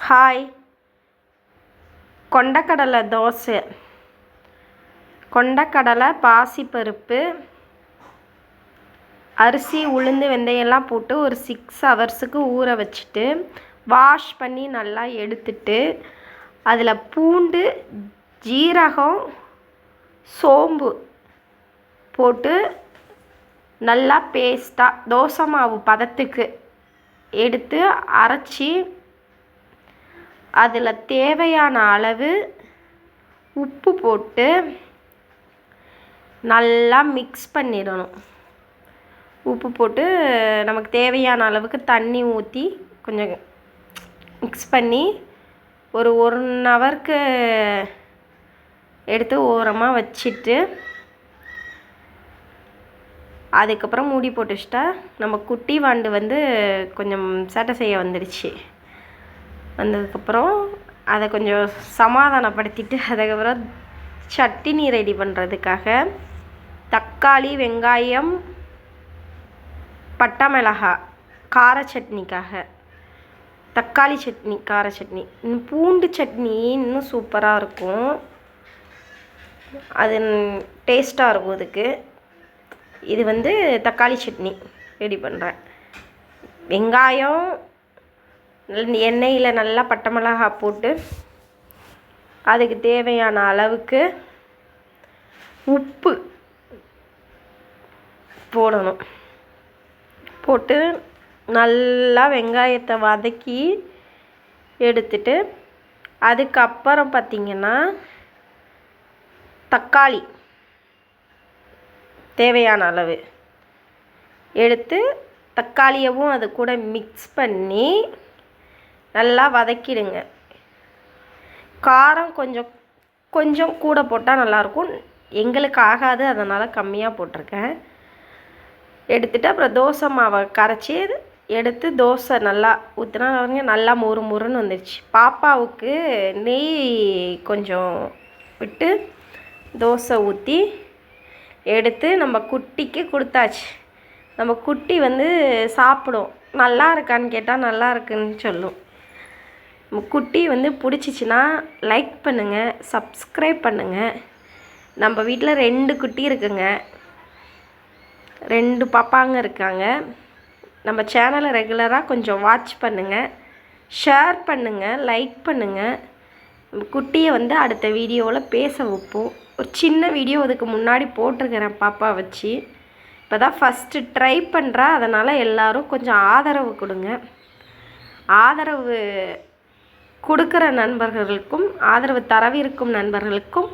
Hi. கொண்டக்கடலை தோசை. கொண்டக்கடலை, பாசிப்பருப்பு, அரிசி, உளுந்து, வெந்தயம்லாம் போட்டு ஒரு 6 ஹவர்ஸுக்கு ஊற வச்சுட்டு வாஷ் பண்ணி நல்லா எடுத்துட்டு அதில் பூண்டு, ஜீரகம், சோம்பு போட்டு நல்லா பேஸ்ட்டாக தோசை மாவு பதத்துக்கு எடுத்து அரைச்சி அதில் தேவையான அளவு உப்பு போட்டு நல்லா மிக்ஸ் பண்ணிடணும். உப்பு போட்டு நமக்கு தேவையான அளவுக்கு தண்ணி ஊற்றி கொஞ்சம் மிக்ஸ் பண்ணி ஒரு 1 ஹவருக்கு எடுத்து ஓரமாக வச்சுட்டு அதுக்கப்புறம் மூடி போட்டு வச்சிட்டா நம்ம குட்டி வாண்டு கொஞ்சம் சேட்டை செய்ய வந்துடுச்சு. வந்ததுக்கப்புறம் அதை கொஞ்சம் சமாதானப்படுத்திட்டு அதுக்கப்புறம் சட்னி ரெடி பண்ணுறதுக்காக தக்காளி, வெங்காயம், பட்டை மிளகாய் கார சட்னிக்காக தக்காளி சட்னி, கார சட்னி. பூண்டு சட்னி இன்னும் சூப்பராக இருக்கும், அது டேஸ்ட்டாக இருக்கும். இதுக்கு இது தக்காளி சட்னி ரெடி பண்ணுறேன். வெங்காயம் எண்ணெயில் நல்லா பட்டை மிளகாய் போட்டு அதுக்கு தேவையான அளவுக்கு உப்பு போடணும். போட்டு நல்லா வெங்காயத்தை வதக்கி எடுத்துட்டு அதுக்கப்புறம் பார்த்திங்கன்னா தக்காளி தேவையான அளவு எடுத்து தக்காளியவும் அது கூட மிக்ஸ் பண்ணி நல்லா வதக்கிடுங்க. காரம் கொஞ்சம் கூட போட்டால் நல்லாயிருக்கும், எங்களுக்கு ஆகாது, அதனால் கம்மியாக போட்டிருக்கேன். எடுத்துகிட்டு அப்புறம் தோசை மாவை கரைச்சி எடுத்து தோசை நல்லா ஊற்றினா நல்லா மொறு மொறுன்னு வந்துடுச்சு. பாப்பாவுக்கு நெய் கொஞ்சம் விட்டு தோசை ஊற்றி எடுத்து நம்ம குட்டிக்கு கொடுத்தாச்சு. நம்ம குட்டி சாப்பிடும். நல்லா இருக்கான்னு கேட்டால் நல்லா இருக்குன்னு சொல்லும். குட்டி பிடிச்சிச்சின்னா லைக் பண்ணுங்கள், சப்ஸ்கிரைப் பண்ணுங்கள். நம்ம வீட்டில் 2 குட்டி இருக்குங்க, 2 பாப்பாங்க இருக்காங்க. நம்ம சேனலை ரெகுலராக கொஞ்சம் வாட்ச் பண்ணுங்கள், ஷேர் பண்ணுங்கள், லைக் பண்ணுங்கள். குட்டியை அடுத்த வீடியோவில் பேச வைப்போம். ஒரு சின்ன வீடியோ அதுக்கு முன்னாடி போட்டிருக்கிறேன் பாப்பா வச்சு. இப்போ தான் ஃபஸ்ட்டு ட்ரை பண்ணுறா, அதனால் எல்லோரும் கொஞ்சம் ஆதரவு கொடுங்க. ஆதரவு கொடுக்குற நண்பர்களுக்கும் ஆதரவு தரவிருக்கும் நண்பர்களுக்கும்